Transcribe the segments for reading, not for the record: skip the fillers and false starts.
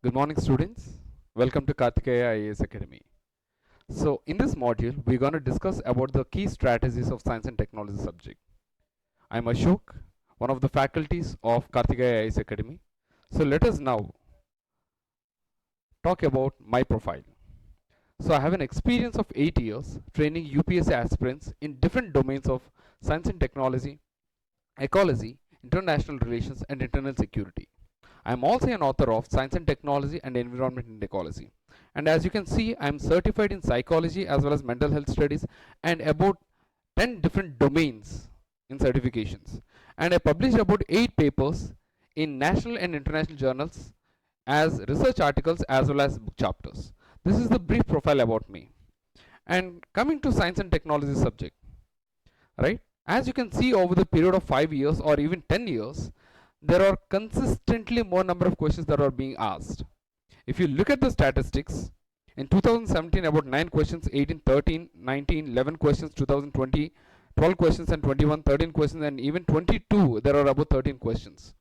Good morning, students. Welcome to Karthikeya IAS Academy. So, in this module, we're going to discuss about the key strategies of science and technology subject. I'm Ashok, one of the faculties of Karthikeya IAS Academy. So, let us now talk about my profile. So, I have an experience of 8 years training UPSC aspirants in different domains of science and technology, ecology, international relations, and internal security. I am also an author of Science and Technology and Environment and Ecology. And as you can see, I am certified in psychology as well as mental health studies and about 10 different domains in certifications. And I published about 8 papers in national and international journals as research articles as well as book chapters. This is the brief profile about me. And coming to science and technology subject, right? As you can see over the period of 5 years or even 10 years, there are consistently more number of questions that are being asked. If you look at the statistics, in 2017 about 9 questions, 18, 13, 19, 11 questions, 2020, 12 questions and 21, 13 questions, and even 22 there are about 13 questions.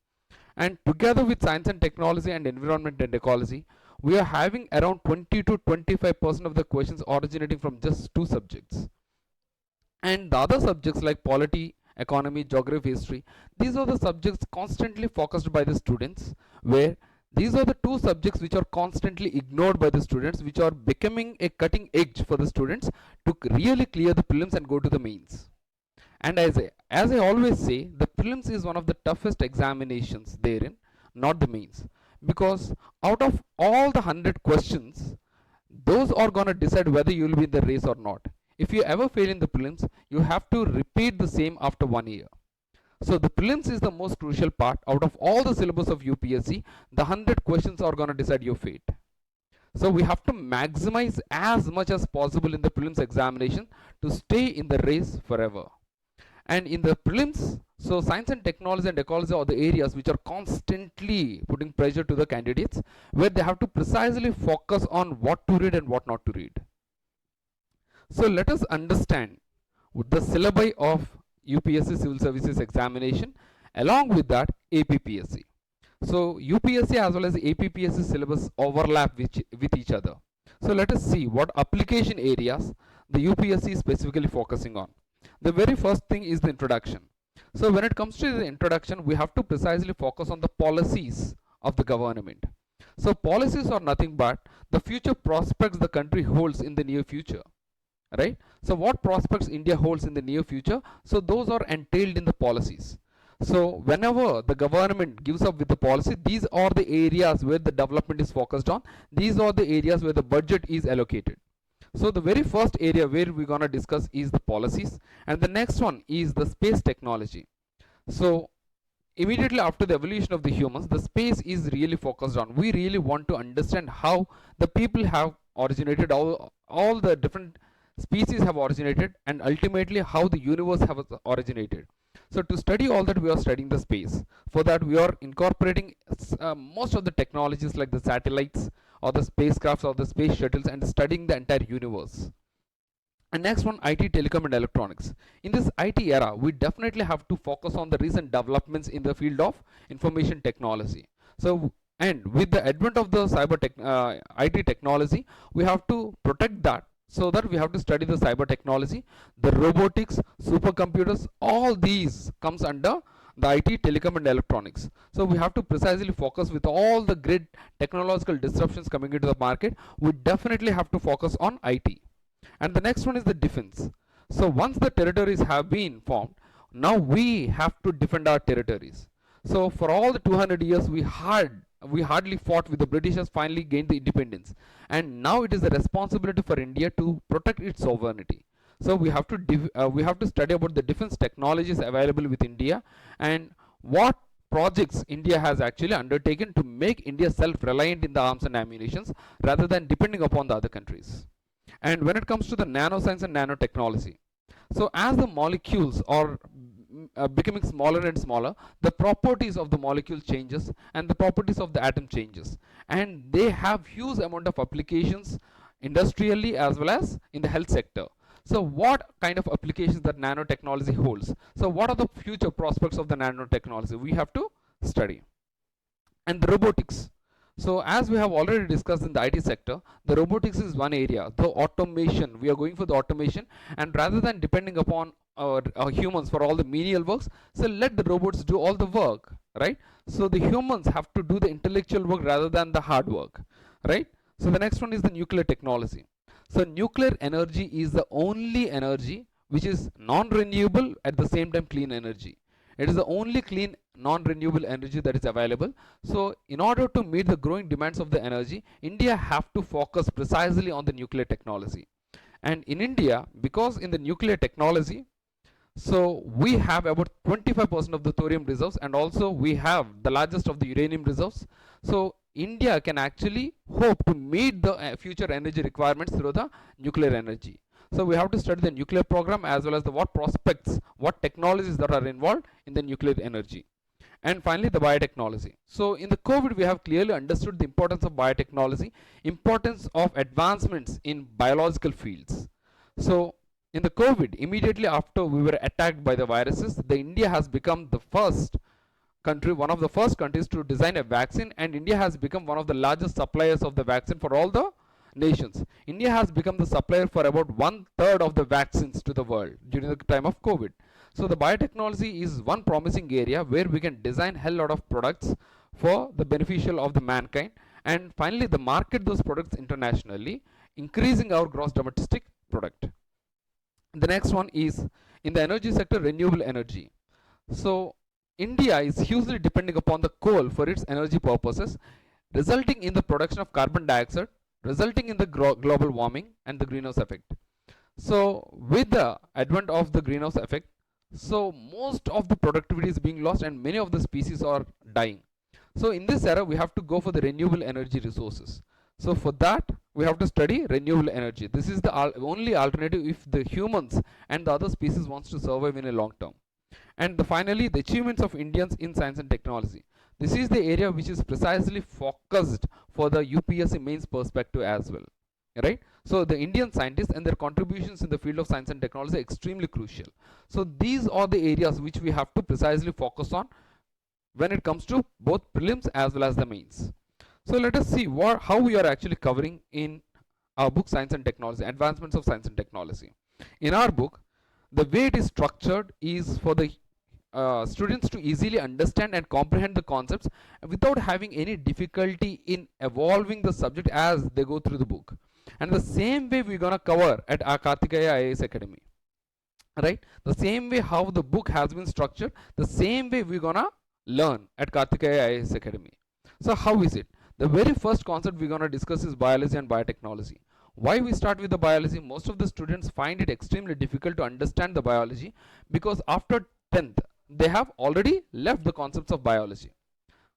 And together with science and technology and environment and ecology, we are having around 20 to 25% of the questions originating from just 2 subjects. And the other subjects like polity, economy, geography, history, these are the subjects constantly focused by the students, where these are the 2 subjects which are constantly ignored by the students, which are becoming a cutting edge for the students to really clear the prelims and go to the mains. And as I always say, the prelims is one of the toughest examinations therein, not the mains. Because out of all the 100 questions, those are going to decide whether you will be in the race or not. If you ever fail in the prelims, you have to repeat the same after 1 year. So the prelims is the most crucial part. Out of all the syllabus of UPSC, the 100 questions are going to decide your fate. So we have to maximize as much as possible in the prelims examination to stay in the race forever. And in the prelims, so science and technology and ecology are the areas which are constantly putting pressure to the candidates, where they have to precisely focus on what to read and what not to read. So let us understand the syllabi of UPSC Civil Services Examination, along with that APPSC. So UPSC as well as APPSC syllabus overlap with each other. So let us see what application areas the UPSC is specifically focusing on. The very first thing is the introduction. So when it comes to the introduction, we have to precisely focus on the policies of the government. So policies are nothing but the future prospects the country holds in the near future. Right? So what prospects India holds in the near future? So those are entailed in the policies. So whenever the government gives up with the policy, these are the areas where the development is focused on. These are the areas where the budget is allocated. So the very first area where we're going to discuss is the policies, and the next one is the space technology. So immediately after the evolution of the humans, the space is really focused on. We really want to understand how the people have originated, all the different species have originated, and ultimately how the universe has originated. So to study all that, we are studying the space. For that, we are incorporating most of the technologies like the satellites or the spacecrafts or the space shuttles and studying the entire universe. And next one, IT, telecom and electronics. In this IT era, we definitely have to focus on the recent developments in the field of information technology. So, and with the advent of the IT technology, we have to protect that. So that we have to study the cyber technology, the robotics, supercomputers, all these comes under the IT, telecom and electronics. So we have to precisely focus with all the great technological disruptions coming into the market. We definitely have to focus on IT. And the next one is the defense. So once the territories have been formed, now we have to defend our territories. So for all the 200 years we hardly fought with the Britishers, finally gained the independence, and now it is the responsibility for India to protect its sovereignty. So we have to study about the defense technologies available with India and what projects India has actually undertaken to make India self-reliant in the arms and ammunitions rather than depending upon the other countries. And when it comes to the nanoscience and nanotechnology, so as the molecules are becoming smaller and smaller, the properties of the molecule changes and the properties of the atom changes, and they have huge amount of applications industrially as well as in the health sector. So what kind of applications that nanotechnology holds? So what are the future prospects of the nanotechnology? We have to study. And the robotics. So as we have already discussed in the IT sector, the robotics is one area. The automation, we are going for the automation, and rather than depending upon our humans for all the menial works, so let the robots do all the work, right? So the humans have to do the intellectual work rather than the hard work, right? So the next one is the nuclear technology. So nuclear energy is the only energy which is non-renewable at the same time clean energy. It is the only clean non-renewable energy that is available. So in order to meet the growing demands of the energy, India have to focus precisely on the nuclear technology. And in India, because in the nuclear technology, so we have about 25% of the thorium reserves, and also we have the largest of the uranium reserves. So India can actually hope to meet the future energy requirements through the nuclear energy. So we have to study the nuclear program as well as the what prospects, what technologies that are involved in the nuclear energy. And finally, the biotechnology. So in the COVID, we have clearly understood the importance of biotechnology, importance of advancements in biological fields. So in the COVID, immediately after we were attacked by the viruses, the India has become the first country, one of the first countries to design a vaccine, and India has become one of the largest suppliers of the vaccine for all the nations. India has become the supplier for about 1/3 of the vaccines to the world during the time of COVID. So the biotechnology is one promising area where we can design hell lot of products for the beneficial of the mankind, and finally the market those products internationally, increasing our gross domestic product. The next one is in the energy sector, renewable energy. So India is hugely depending upon the coal for its energy purposes, resulting in the production of carbon dioxide, resulting in the global warming and the greenhouse effect. So with the advent of the greenhouse effect, so most of the productivity is being lost and many of the species are dying. So in this era, we have to go for the renewable energy resources. So for that, we have to study renewable energy. This is the only alternative if the humans and the other species wants to survive in a long term. And finally, the achievements of Indians in science and technology. This is the area which is precisely focused for the UPSC mains perspective as well, right? So the Indian scientists and their contributions in the field of science and technology are extremely crucial. So these are the areas which we have to precisely focus on when it comes to both prelims as well as the mains. So let us see how we are actually covering in our book Science and Technology, Advancements of Science and Technology. In our book, the way it is structured is for the students to easily understand and comprehend the concepts without having any difficulty in evolving the subject as they go through the book. And the same way we're gonna cover at our Karthikeya IAS Academy, right? The same way how the book has been structured, the same way we're gonna learn at Karthikeya IAS Academy. So how is it? The very first concept we're gonna discuss is biology and biotechnology. Why we start with the biology? Most of the students find it extremely difficult to understand the biology because after 10th, they have already left the concepts of biology.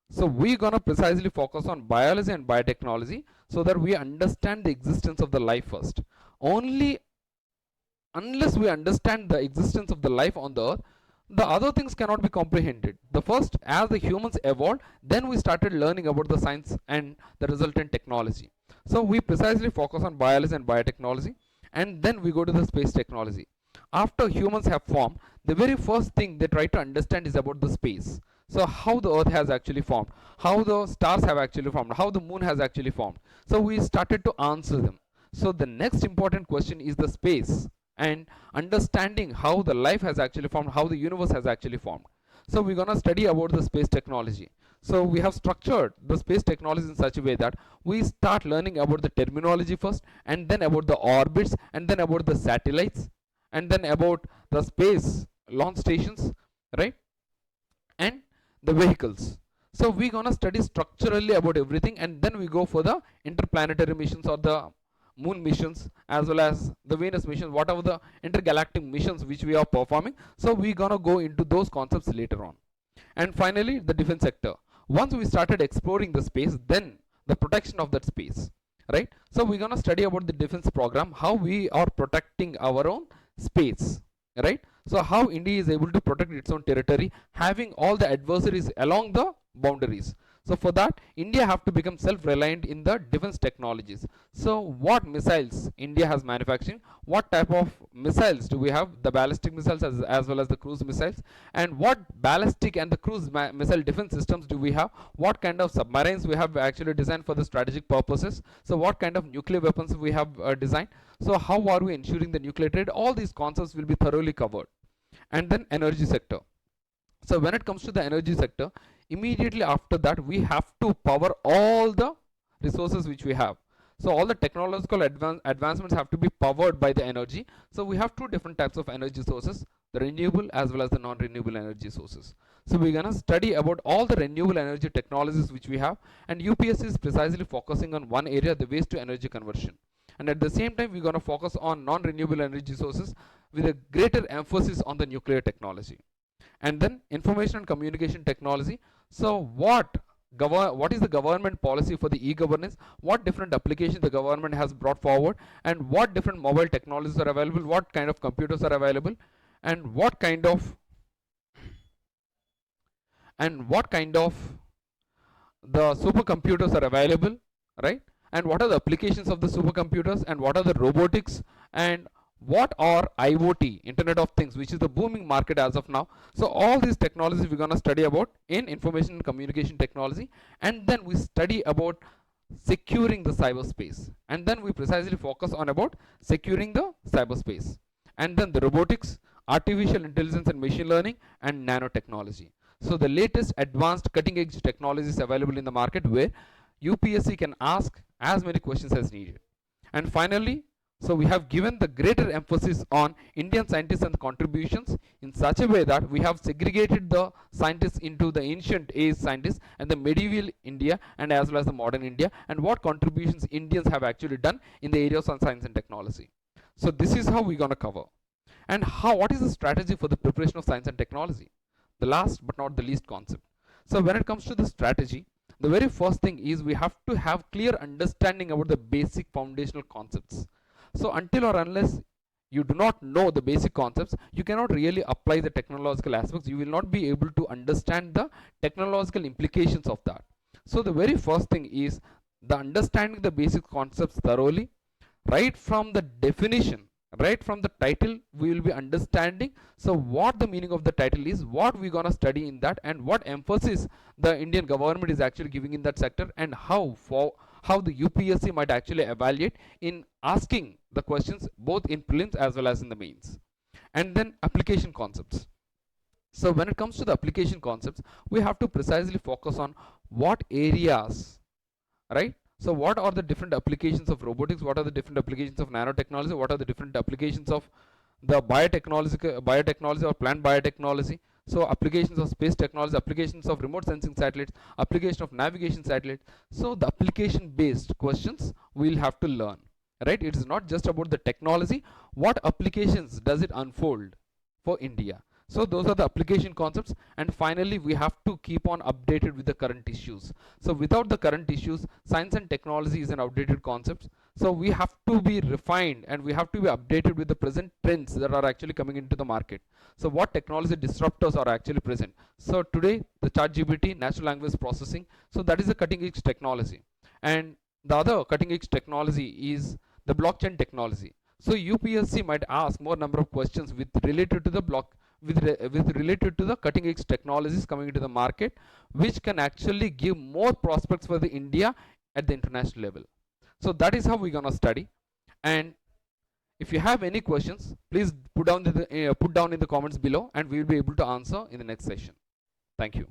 So we're gonna precisely focus on biology and biotechnology so that we understand the existence of the life first. Only unless we understand the existence of the life on the earth, the other things cannot be comprehended. The first, as the humans evolved, then we started learning about the science and the resultant technology. So we precisely focus on biology and biotechnology, and then we go to the space technology. After humans have formed, the very first thing they try to understand is about the space. So how the earth has actually formed, how the stars have actually formed, how the moon has actually formed. So we started to answer them. So the next important question is the space and understanding how the life has actually formed, how the universe has actually formed. So we're gonna study about the space technology. So we have structured the space technology in such a way that we start learning about the terminology first, and then about the orbits, and then about the satellites, and then about the space launch stations, right? And the vehicles. So we're gonna study structurally about everything, and then we go for the interplanetary missions or the moon missions as well as the Venus missions, whatever the intergalactic missions which we are performing. So we're gonna go into those concepts later on. And finally, the defense sector. Once we started exploring the space, then the protection of that space, right? So we're gonna study about the defense program, how we are protecting our own space, right? So how India is able to protect its own territory, having all the adversaries along the boundaries. So for that, India have to become self-reliant in the defense technologies. So what missiles India has manufacturing, what type of missiles do we have, the ballistic missiles as well as the cruise missiles, and what ballistic and the cruise missile defense systems do we have, what kind of submarines we have actually designed for the strategic purposes, so what kind of nuclear weapons we have designed, so how are we ensuring the nuclear trade. All these concepts will be thoroughly covered. And then energy sector. So when it comes to the energy sector, immediately after that we have to power all the resources which we have. So all the technological advancements have to be powered by the energy. So we have two different types of energy sources, the renewable as well as the non-renewable energy sources. So we're gonna study about all the renewable energy technologies which we have, and UPSC is precisely focusing on one area, the waste to energy conversion. And at the same time we're gonna focus on non-renewable energy sources with a greater emphasis on the nuclear technology. And then information and communication technology. So what is the government policy for the e-governance, what different applications the government has brought forward, and what different mobile technologies are available, what kind of computers are available, and what kind of the supercomputers are available, right? And what are the applications of the supercomputers, and what are the robotics, and what are IoT, Internet of Things, which is the booming market as of now. So all these technologies we're going to study about in information and communication technology, and then we study about securing the cyberspace, and then we precisely focus on about securing the cyberspace, and then the robotics, artificial intelligence and machine learning, and nanotechnology. So the latest advanced cutting edge technologies available in the market where UPSC can ask as many questions as needed. And finally, so we have given the greater emphasis on Indian scientists and contributions in such a way that we have segregated the scientists into the ancient age scientists and the medieval India and as well as the modern India, and what contributions Indians have actually done in the areas of science and technology. So this is how we're going to cover. And what is the strategy for the preparation of science and technology? The last but not the least concept. So when it comes to the strategy, the very first thing is we have to have clear understanding about the basic foundational concepts. So until or unless you do not know the basic concepts, you cannot really apply the technological aspects. You will not be able to understand the technological implications of that. So the very first thing is the understanding the basic concepts thoroughly, right from the definition, right from the title we will be understanding. So what the meaning of the title is, what we're gonna study in that, and what emphasis the Indian government is actually giving in that sector, and how the UPSC might actually evaluate in asking the questions both in prelims as well as in the mains. And then application concepts. So when it comes to the application concepts, we have to precisely focus on what areas, right? So what are the different applications of robotics, what are the different applications of nanotechnology, what are the different applications of the biotechnology or plant biotechnology, so applications of space technology, applications of remote sensing satellites, application of navigation satellites. So the application based questions we'll have to learn, right? It is not just about the technology, what applications does it unfold for India. So those are the application concepts. And finally we have to keep on updated with the current issues. So without the current issues, science and technology is an outdated concept. So we have to be refined and we have to be updated with the present trends that are actually coming into the market. So what technology disruptors are actually present. So today the ChatGPT, natural language processing, so that is a cutting edge technology. And the other cutting edge technology is the blockchain technology. So UPSC might ask more number of questions with related to the related to the cutting edge technologies coming into the market, which can actually give more prospects for the India at the international level. So that is how we're gonna study. And if you have any questions, please put down in the comments below, and we will be able to answer in the next session. Thank you.